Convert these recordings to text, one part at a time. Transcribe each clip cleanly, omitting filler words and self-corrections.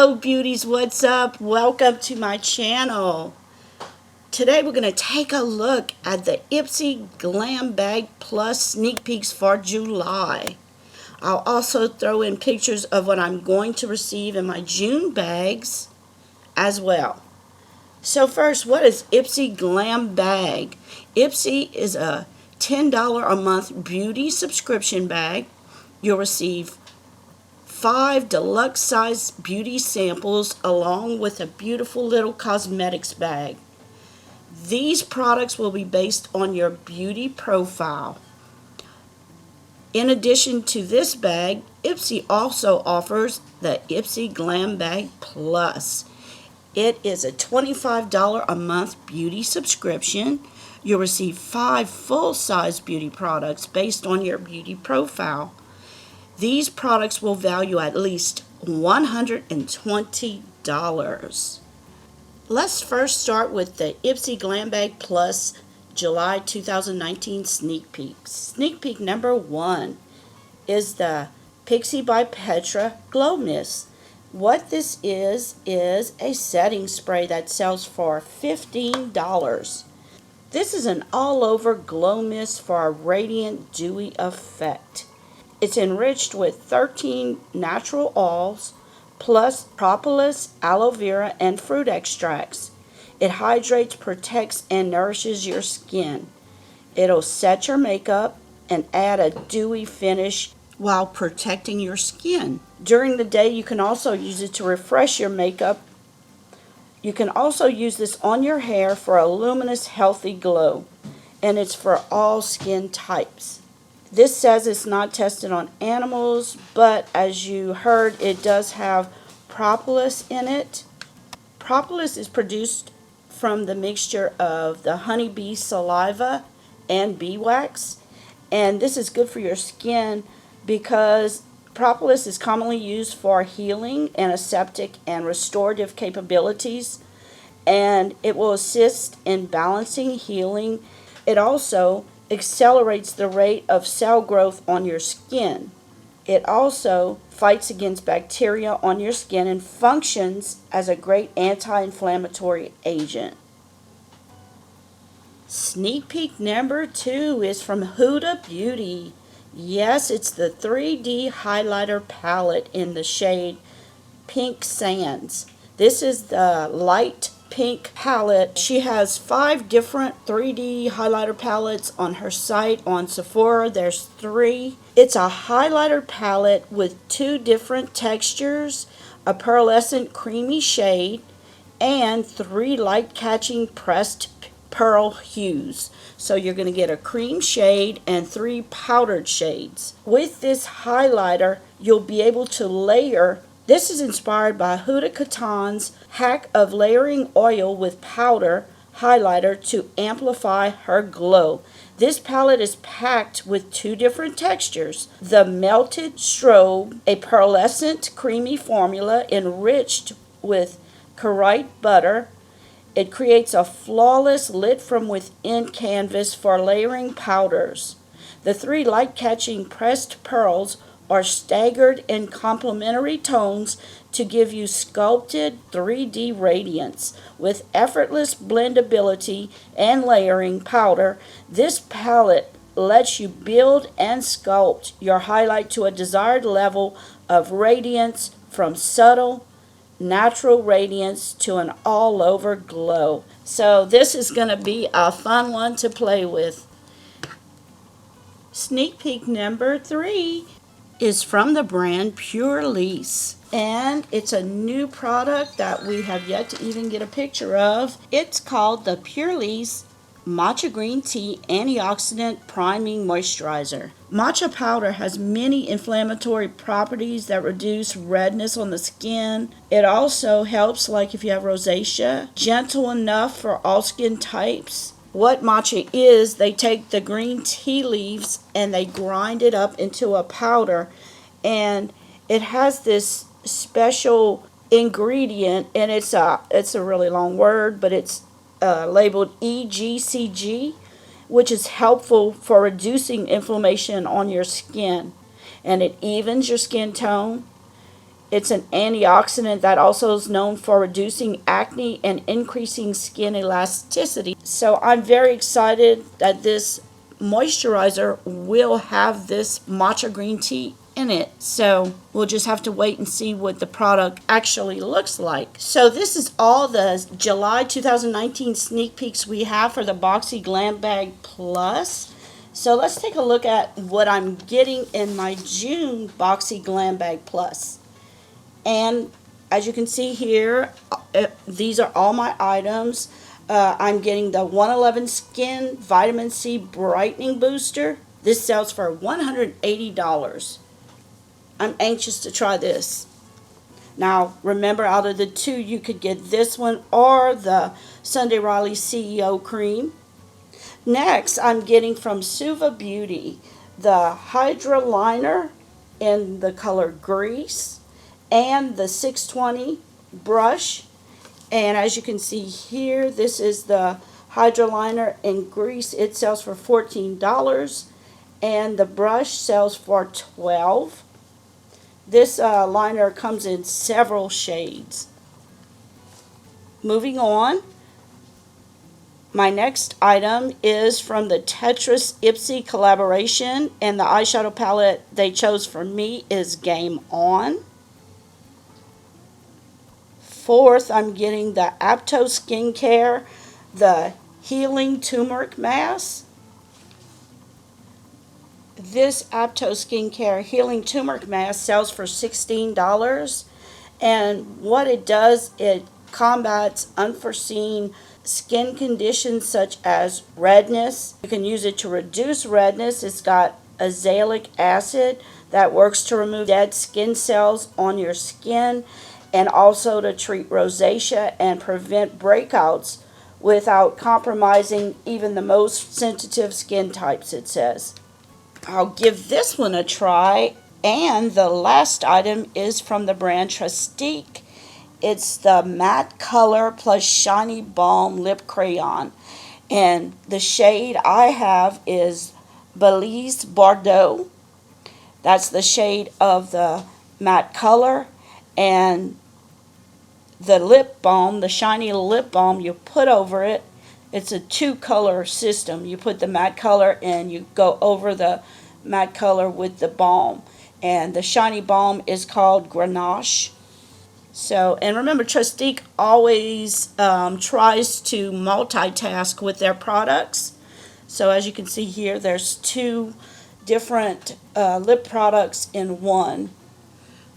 Hello beauties, what's up? Welcome to my channel. Today we're going to take a look at the Ipsy Glam Bag Plus sneak peeks for July. I'll also throw in pictures of what I'm going to receive in my June bags as well. So first, what is Ipsy Glam Bag? Ipsy is a $10 a month beauty subscription bag. You'll receive 5 deluxe size beauty samples along with a beautiful little cosmetics bag. These products will be based on your beauty profile. In addition to this bag, Ipsy also offers the Ipsy Glam Bag Plus. It is a $25 a month beauty subscription. You'll receive 5 full-size beauty products based on your beauty profile. These products will value at least $120. Let's first start with the Ipsy Glam Bag Plus July 2019 sneak peek. Sneak peek number 1 is the Pixie by Petra Glow Mist. What this is a setting spray that sells for $15. This is an all-over glow mist for a radiant, dewy effect. It's enriched with 13 natural oils, plus propolis, aloe vera, and fruit extracts. It hydrates, protects, and nourishes your skin. It'll set your makeup and add a dewy finish while protecting your skin. During the day, you can also use it to refresh your makeup. You can also use this on your hair for a luminous, healthy glow. And it's for all skin types. This says it's not tested on animals, but as you heard, it does have propolis in it. Propolis is produced from the mixture of the honeybee saliva and beeswax, and this is good for your skin because propolis is commonly used for healing, antiseptic, and restorative capabilities, and it will assist in balancing healing. It also accelerates the rate of cell growth on your skin. It also fights against bacteria on your skin and functions as a great anti-inflammatory agent. Sneak peek number 2 is from Huda Beauty. Yes, it's the 3D highlighter palette in the shade Pink Sands. This is the light pink palette. She has 5 different 3D highlighter palettes on her site. On Sephora, there's 3. It's a highlighter palette with 2 different textures, a pearlescent creamy shade, and 3 light-catching pressed pearl hues. So you're going to get a cream shade and 3 powdered shades. With this highlighter, you'll be able to layer. This is inspired by Huda Beauty's hack of layering oil with powder highlighter to amplify her glow. This palette is packed with 2 different textures. The Melted Strobe, a pearlescent creamy formula enriched with Carite butter. It creates a flawless lit from within canvas for layering powders. The 3 light-catching pressed pearls are staggered in complementary tones to give you sculpted 3D radiance. With effortless blendability and layering powder, this palette lets you build and sculpt your highlight to a desired level of radiance, from subtle, natural radiance to an all-over glow. So this is going to be a fun one to play with. Sneak peek number 3 is from the brand Pure Lease, and it's a new product that we have yet to even get a picture of. It's called the Pure Lease Matcha Green Tea Antioxidant Priming Moisturizer. Matcha powder has many inflammatory properties that reduce redness on the skin. It also helps, like if you have rosacea, gentle enough for all skin types. What matcha is, they take the green tea leaves and they grind it up into a powder, and it has this special ingredient, and it's a really long word, but it's labeled EGCG, which is helpful for reducing inflammation on your skin, and it evens your skin tone. It's an antioxidant that also is known for reducing acne and increasing skin elasticity. So I'm very excited that this moisturizer will have this matcha green tea in it. So we'll just have to wait and see what the product actually looks like. So this is all the July 2019 sneak peeks we have for the Boxy Glam Bag Plus. So let's take a look at what I'm getting in my June Boxy Glam Bag Plus. And as you can see here, these are all my items. I'm getting the 111 Skin Vitamin C Brightening Booster. This sells for $180. I'm anxious to try this. Now, remember, out of the two, you could get this one or the Sunday Riley CEO Cream. Next, I'm getting from Huda Beauty the Hydra Liner in the color Grease and the 620 brush. And as you can see here, this is the Hydra Liner in Grease. It sells for $14 and the brush sells for $12. This liner comes in several shades. Moving on, my next item is from the Tetris Ipsy collaboration, and the eyeshadow palette they chose for me is Game On. Fourth, I'm getting the Apto Skincare, the Healing Turmeric Mask. This Apto Skincare Healing Turmeric Mask sells for $16. And what it does, it combats unforeseen skin conditions such as redness. You can use it to reduce redness. It's got azelaic acid that works to remove dead skin cells on your skin, and also to treat rosacea and prevent breakouts without compromising even the most sensitive skin types, it says. I'll give this one a try. And the last item is from the brand Trustique. It's the Matte Color plus Shiny Balm Lip Crayon. And the shade I have is Belize Bordeaux. That's the shade of the matte color. And the lip balm, the shiny lip balm, you put over it. It's a two-color system. You put the matte color and you go over the matte color with the balm. And the shiny balm is called Grenache. So, and remember, Trustique always tries to multitask with their products. So as you can see here, there's two different lip products in one.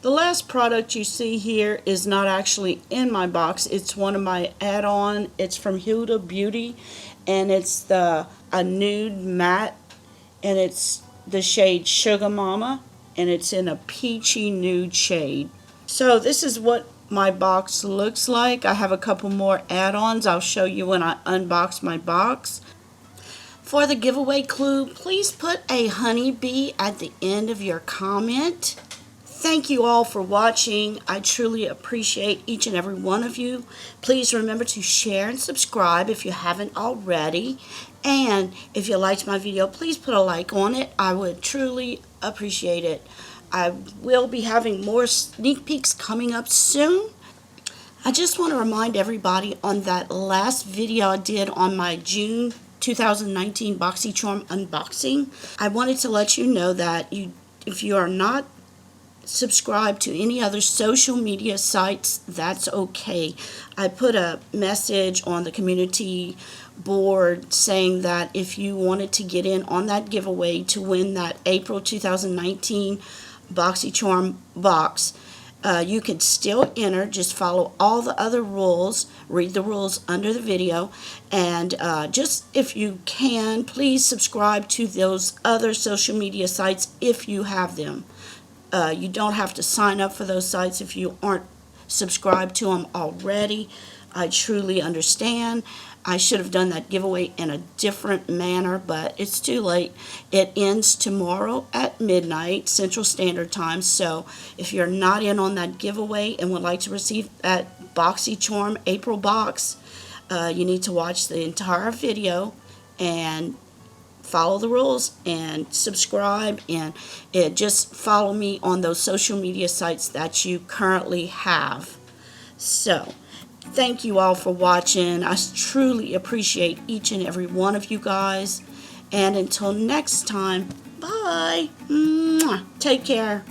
The last product you see here is not actually in my box. It's one of my add-on. It's from Huda Beauty, and it's a nude matte, and it's the shade Sugar Mama, and it's in a peachy nude shade. So this is what my box looks like. I have a couple more add-ons. I'll show you when I unbox my box. For the giveaway clue, please put a honeybee at the end of your comment. Thank you all for watching. I truly appreciate each and every one of you. Please remember to share and subscribe if you haven't already. And if you liked my video, please put a like on it. I would truly appreciate it. I will be having more sneak peeks coming up soon. I just want to remind everybody on that last video I did on my June 2019 BOXYCHARM unboxing, I wanted to let you know that if you are not subscribe to any other social media sites, that's okay. I put a message on the community board saying that if you wanted to get in on that giveaway to win that April 2019 BOXYCHARM box, you could still enter. Just follow all the other rules, read the rules under the video, and just if you can, please subscribe to those other social media sites if you have them. You don't have to sign up for those sites if you aren't subscribed to them already. I truly understand. I should have done that giveaway in a different manner, but it's too late. It ends tomorrow at midnight Central Standard Time. So if you're not in on that giveaway and would like to receive that BOXYCHARM April box, you need to watch the entire video and follow the rules and subscribe, and just follow me on those social media sites that you currently have. So, thank you all for watching. I truly appreciate each and every one of you guys. And until next time, bye. Mwah. Take care.